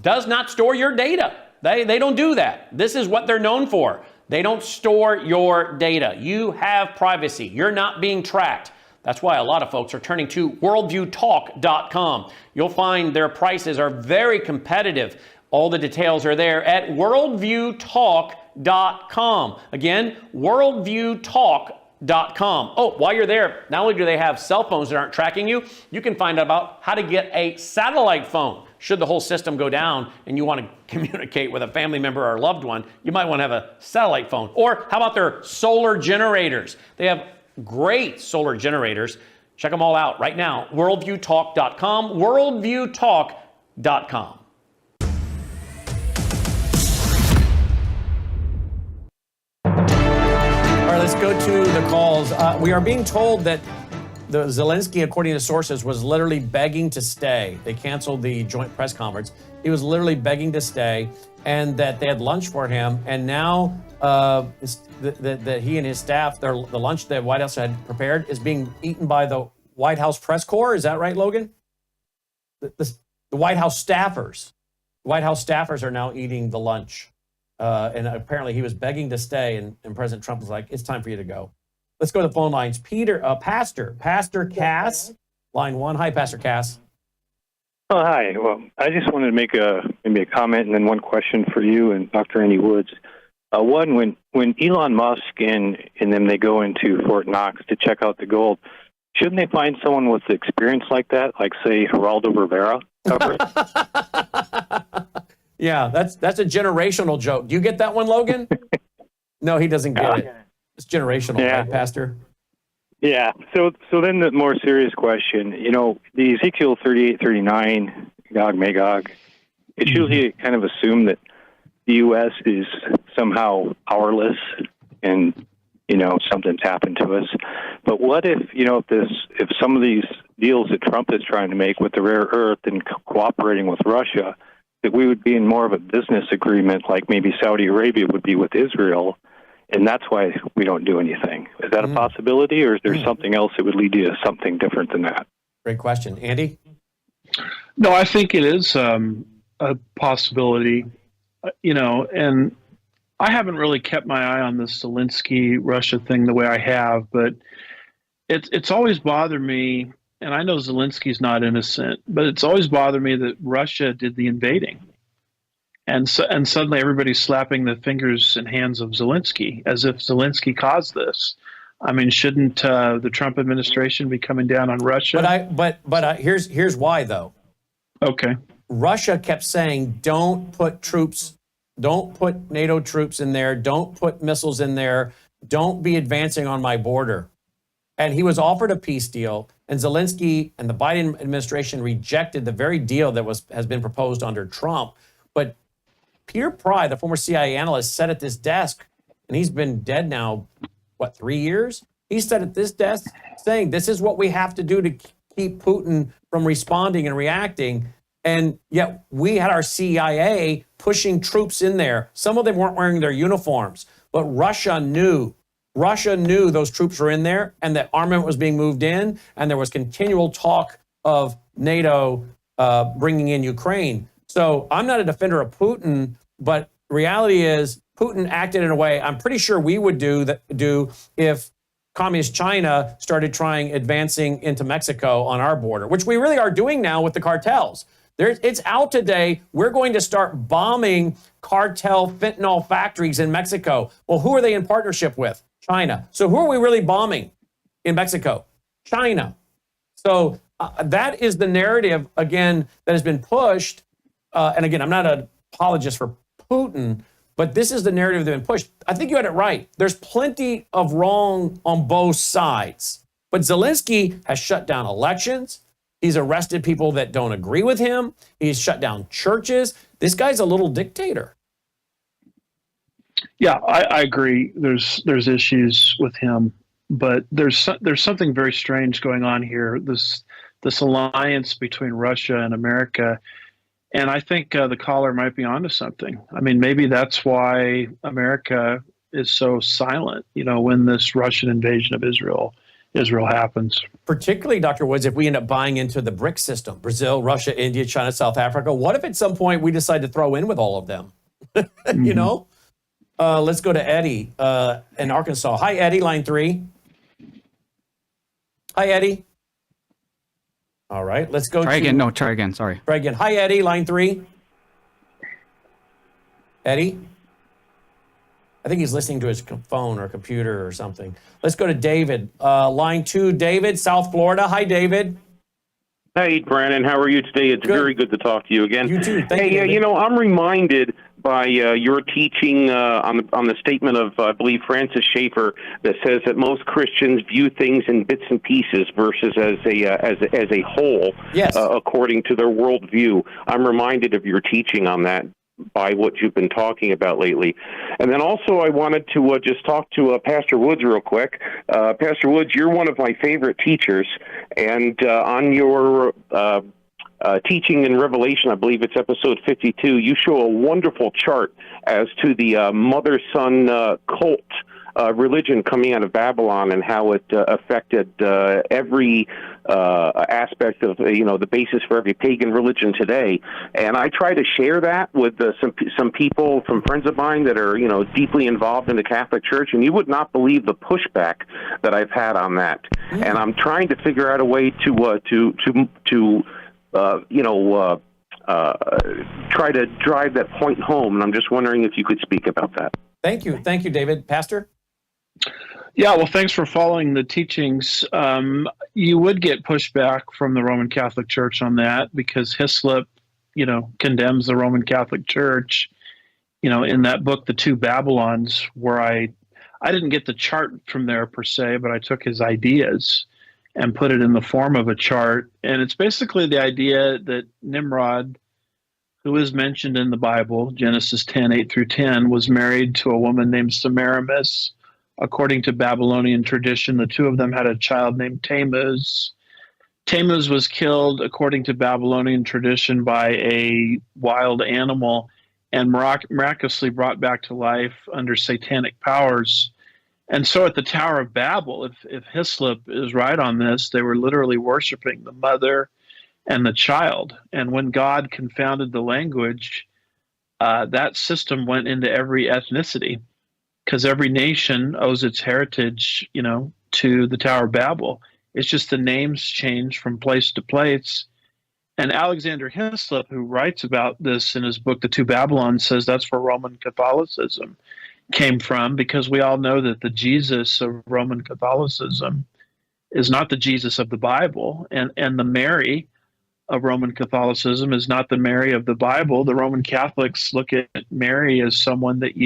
does not store your data. They don't do that. This is what they're known for. They don't store your data. You have privacy. You're not being tracked. That's why a lot of folks are turning to worldviewtalk.com. You'll find their prices are very competitive. All the details are there at worldviewtalk.com. Again, worldviewtalk.com. Oh, while you're there, not only do they have cell phones that aren't tracking you, you can find out about how to get a satellite phone. Should the whole system go down and you want to communicate with a family member or a loved one, you might want to have a satellite phone. Or how about their solar generators? They have great solar generators. Check them all out right now. Worldviewtalk.com, worldviewtalk.com. Let's go to the calls. We are being told that the Zelensky, according to sources, was literally begging to stay. They canceled the joint press conference. He was literally begging to stay, and that they had lunch for him. And now that he and his staff, the lunch that White House had prepared is being eaten by the White House press corps. Is that right, Logan? The White House staffers. White House staffers are now eating the lunch. And apparently he was begging to stay, and President Trump was like, it's time for you to go. Let's go to the phone lines. Pastor Cass, line 1. Hi, Pastor Cass. Oh, hi. Well, I just wanted to make maybe a comment and then one question for you and Dr. Andy Woods. One, when Elon Musk and them, they go into Fort Knox to check out the gold, shouldn't they find someone with experience like that, like, say, Geraldo Rivera? Yeah, that's a generational joke. Do you get that one, Logan? No, he doesn't get it. It's generational, right, Pastor? Yeah. So then the more serious question, the Ezekiel 38, 39, Gog, Magog, it should usually kind of assume that the U.S. is somehow powerless and, something's happened to us. But what if some of these deals that Trump is trying to make with the rare earth and cooperating with Russia, that we would be in more of a business agreement like maybe Saudi Arabia would be with Israel, and that's why we don't do anything. Is that a possibility, or is there something else that would lead you to something different than that? Great question. Andy? No, I think it is a possibility, and I haven't really kept my eye on this Zelensky Russia thing the way I have, but it's always bothered me, and I know Zelensky's not innocent, but it's always bothered me that Russia did the invading. And suddenly everybody's slapping the fingers and hands of Zelensky as if Zelensky caused this. I mean, shouldn't the Trump administration be coming down on Russia? But here's why though. Okay. Russia kept saying, don't put NATO troops in there, don't put missiles in there, don't be advancing on my border. And he was offered a peace deal, and Zelensky and the Biden administration rejected the very deal that has been proposed under Trump. But Peter Pry, the former CIA analyst, sat at this desk, and he's been dead now, 3 years? He sat at this desk saying, this is what we have to do to keep Putin from responding and reacting. And yet we had our CIA pushing troops in there. Some of them weren't wearing their uniforms, but Russia knew those troops were in there and that armament was being moved in, and there was continual talk of NATO bringing in Ukraine. So I'm not a defender of Putin, but reality is Putin acted in a way I'm pretty sure we would do if Communist China started advancing into Mexico on our border, which we really are doing now with the cartels. It's out today. We're going to start bombing cartel fentanyl factories in Mexico. Well, who are they in partnership with? China. So who are we really bombing in Mexico? China. So that is the narrative, again, that has been pushed. And again, I'm not an apologist for Putin, but this is the narrative that's been pushed. I think you had it right. There's plenty of wrong on both sides. But Zelensky has shut down elections. He's arrested people that don't agree with him. He's shut down churches. This guy's a little dictator. Yeah, I agree. There's issues with him, but there's something very strange going on here. This alliance between Russia and America, and I think the caller might be onto something. I mean, maybe that's why America is so silent. When this Russian invasion of Israel happens. Particularly, Dr. Woods, if we end up buying into the BRICS system, Brazil, Russia, India, China, South Africa, what if at some point we decide to throw in with all of them? Let's go to Eddie in Arkansas. Hi, Eddie, line 3. Hi, Eddie. All right, let's go Try again, sorry. Try again. Hi, Eddie, line 3. Eddie? I think he's listening to his phone or computer or something. Let's go to David. Line 2, David, South Florida. Hi, David. Hey, Brandon. How are you today? It's very good to talk to you again. You too. Thank you. I'm reminded by your teaching on the statement of, I believe, Francis Schaeffer, that says that most Christians view things in bits and pieces versus as a whole, yes. According to their worldview. I'm reminded of your teaching on that by what you've been talking about lately. And then also I wanted to just talk to Pastor Woods real quick. Pastor Woods, you're one of my favorite teachers, and on your teaching in Revelation, I believe it's episode 52, you show a wonderful chart as to the mother-son cult religion coming out of Babylon and how it affected every aspect of the basis for every pagan religion today. And I try to share that with some people, some friends of mine that are deeply involved in the Catholic Church, and you would not believe the pushback that I've had on that. And I'm trying to figure out a way to try to drive that point home. And I'm just wondering if you could speak about that. Thank you, David. Pastor. Yeah, well, thanks for following the teachings. You would get pushback from the Roman Catholic Church on that because Hislop, condemns the Roman Catholic Church. In that book, The Two Babylons, where I didn't get the chart from there per se, but I took his ideas and put it in the form of a chart. And it's basically the idea that Nimrod, who is mentioned in the Bible, Genesis 10:8-10, was married to a woman named Semiramis. According to Babylonian tradition, the two of them had a child named Tammuz. Tammuz was killed, according to Babylonian tradition, by a wild animal and miraculously brought back to life under satanic powers. And so at the Tower of Babel, if Hislop is right on this, they were literally worshiping the mother and the child. And when God confounded the language, that system went into every ethnicity, because every nation owes its heritage, to the Tower of Babel. It's just the names change from place to place. And Alexander Hislop, who writes about this in his book, The Two Babylons, says that's where Roman Catholicism came from, because we all know that the Jesus of Roman Catholicism is not the Jesus of the Bible, and the Mary of Roman Catholicism is not the Mary of the Bible. The Roman Catholics look at Mary as someone that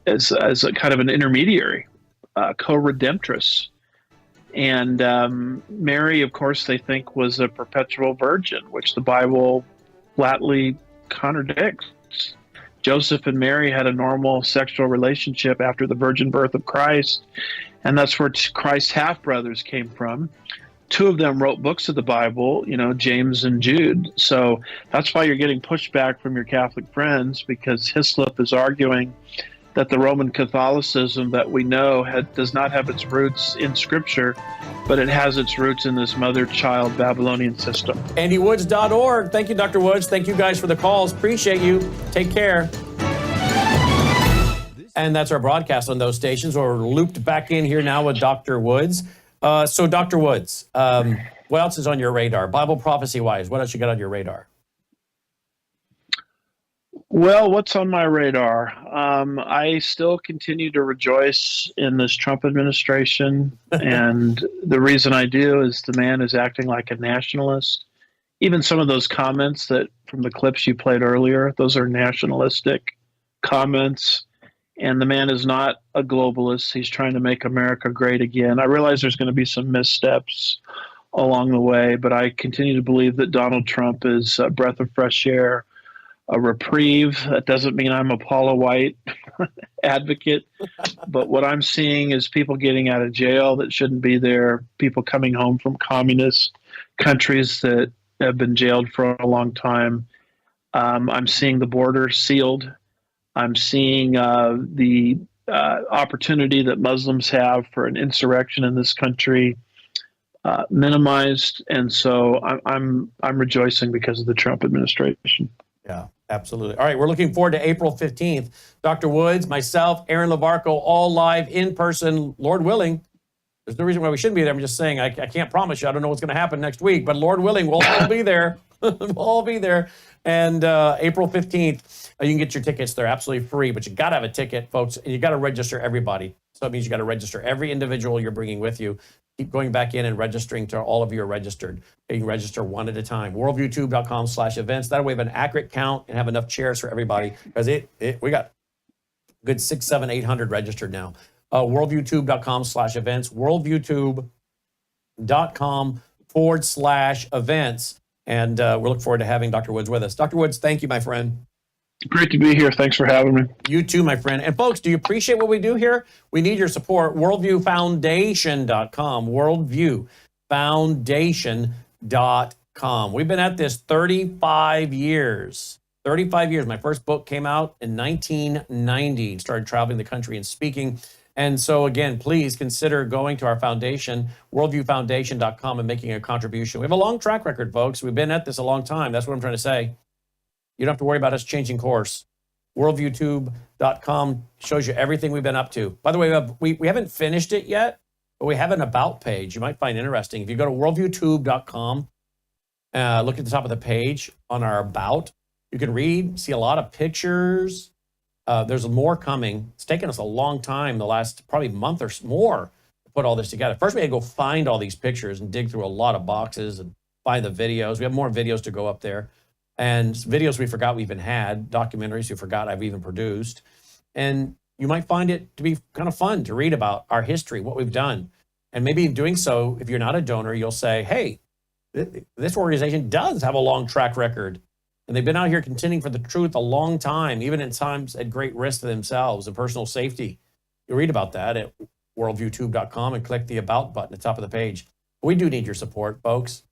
as a kind of an intermediary, co-redemptress. And Mary, of course, they think was a perpetual virgin, which the Bible flatly contradicts. Joseph and Mary had a normal sexual relationship after the virgin birth of Christ, and that's where Christ's half-brothers came from. Two of them wrote books of the Bible, James and Jude. So that's why you're getting pushback from your Catholic friends, because Hislop is arguing that the Roman Catholicism that we know does not have its roots in Scripture, but it has its roots in this mother-child Babylonian system. AndyWoods.org. Thank you, Dr. Woods. Thank you guys for the calls. Appreciate you. Take care. And that's our broadcast on those stations. We're looped back in here now with Dr. Woods. So, Dr. Woods, what else is on your radar? Bible prophecy-wise, what else you got on your radar? Well, what's on my radar? I still continue to rejoice in this Trump administration. And the reason I do is the man is acting like a nationalist. Even some of those comments that from the clips you played earlier, those are nationalistic comments. And the man is not a globalist. He's trying to make America great again. I realize there's going to be some missteps along the way, but I continue to believe that Donald Trump is a breath of fresh air, a reprieve. That doesn't mean I'm a Paula White advocate, but what I'm seeing is people getting out of jail that shouldn't be there, people coming home from communist countries that have been jailed for a long time. I'm seeing the border sealed. I'm seeing the opportunity that Muslims have for an insurrection in this country minimized, and so I'm rejoicing because of the Trump administration. Yeah, absolutely. All right, we're looking forward to April 15th. Dr. Woods, myself, Aaron LaVarco, all live in person, Lord willing. There's no reason why we shouldn't be there. I'm just saying I can't promise you. I don't know what's going to happen next week, but Lord willing, we'll all be there. We'll all be there. And April 15th, you can get your tickets. They're absolutely free, but you got to have a ticket, folks, and you got to register everybody. So it means you got to register every individual you're bringing with you. Keep going back in and registering to all of you are registered. You can register one at a time. Worldviewtube.com/events. That way we have an accurate count and have enough chairs for everybody, because we got good 600, 700, 800 registered now. Worldviewtube.com/events. Worldviewtube.com/events. And we look forward to having Dr. Woods with us. Dr. Woods, thank you, my friend. Great to be here. Thanks for having me. You too, my friend. And folks, do you appreciate what we do here? We need your support. Worldviewfoundation.com. Worldviewfoundation.com. We've been at this 35 years. 35 years. My first book came out in 1990. Started traveling the country and speaking. And so again, please consider going to our foundation, worldviewfoundation.com, and making a contribution. We have a long track record, folks. We've been at this a long time. That's what I'm trying to say. You don't have to worry about us changing course. Worldviewtube.com shows you everything we've been up to. By the way, we haven't finished it yet, but we have an about page you might find interesting. If you go to worldviewtube.com, look at the top of the page on our about, you can read, see a lot of pictures. There's more coming. It's taken us a long time, the last probably month or more, to put all this together. First, we had to go find all these pictures and dig through a lot of boxes and find the videos. We have more videos to go up there. And videos we forgot we even had, documentaries we forgot I've even produced. And you might find it to be kind of fun to read about our history, what we've done. And maybe in doing so, if you're not a donor, you'll say, hey, this organization does have a long track record. And they've been out here contending for the truth a long time, even in times at great risk to themselves and personal safety. You'll read about that at worldviewtube.com and click the About button at the top of the page. We do need your support, folks.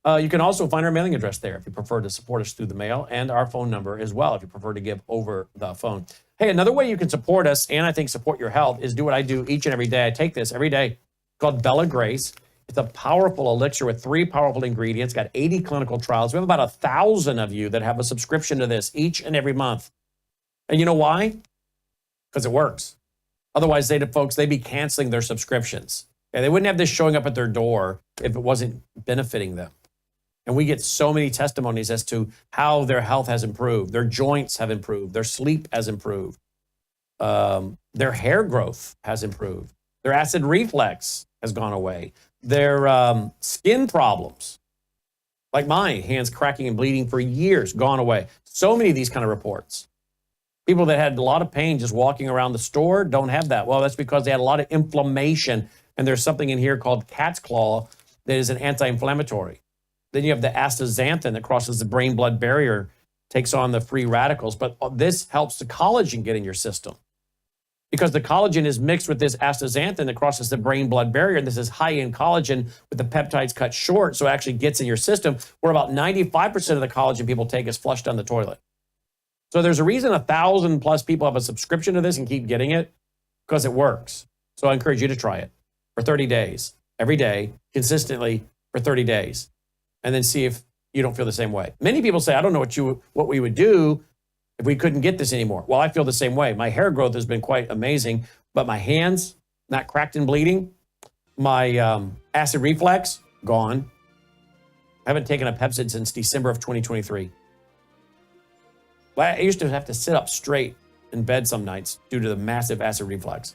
You can also find our mailing address there if you prefer to support us through the mail, and our phone number as well if you prefer to give over the phone. Hey, another way you can support us, and I think support your health, is do what I do each and every day. I take this every day. It's called Bella Grace. It's a powerful elixir with 3 powerful ingredients, got 80 clinical trials. We have about 1,000 of you that have a subscription to this each and every month. And you know why? Because it works. Otherwise, they'd be canceling their subscriptions. Okay? They wouldn't have this showing up at their door if it wasn't benefiting them. And we get so many testimonies as to how their health has improved. Their joints have improved. Their sleep has improved. Their hair growth has improved. Their acid reflux has gone away. Their skin problems, like mine, hands cracking and bleeding for years, gone away. So many of these kind of reports. People that had a lot of pain just walking around the store don't have that. Well, that's because they had a lot of inflammation. And there's something in here called cat's claw that is an anti-inflammatory. Then you have the astaxanthin that crosses the brain-blood barrier, takes on the free radicals. But this helps the collagen get in your system, because the collagen is mixed with this astaxanthin that crosses the brain-blood barrier. And this is high in collagen with the peptides cut short, so it actually gets in your system, where about 95% of the collagen people take is flushed down the toilet. So there's a reason 1,000 plus people have a subscription to this and keep getting it, because it works. So I encourage you to try it for 30 days, every day, consistently for 30 days. And then see if you don't feel the same way. Many people say, I don't know what we would do if we couldn't get this anymore. Well, I feel the same way. My hair growth has been quite amazing, but my hands, not cracked and bleeding. My acid reflux, gone. I haven't taken a Pepsid since December of 2023. I used to have to sit up straight in bed some nights due to the massive acid reflux.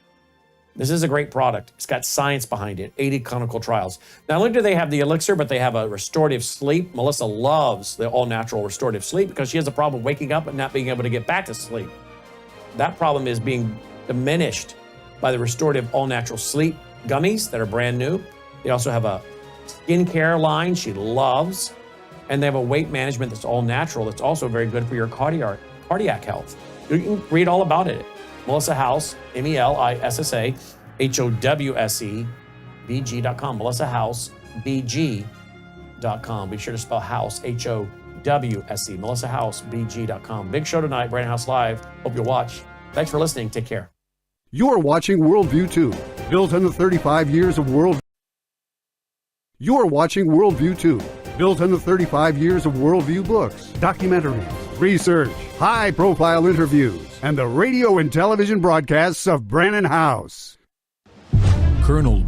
This is a great product. It's got science behind it, 80 clinical trials. Not only do they have the elixir, but they have a restorative sleep. Melissa loves the all-natural restorative sleep because she has a problem waking up and not being able to get back to sleep. That problem is being diminished by the restorative all-natural sleep gummies that are brand new. They also have a skincare line she loves, and they have a weight management that's all-natural that's also very good for your cardiac health. You can read all about it. Melissa House, MELISSAHOWSEBG.com. Melissa House, BG.com. Be sure to spell house, HOWSE. Melissa House, BG.com. Big show tonight, Brandon House Live. Hope you'll watch. Thanks for listening. Take care. You're watching Worldview 2, built on the 35 years of Worldview. You're watching Worldview 2, built on the 35 years of Worldview books, documentaries, research, high-profile interviews, and the radio and television broadcasts of Brandon House. Colonel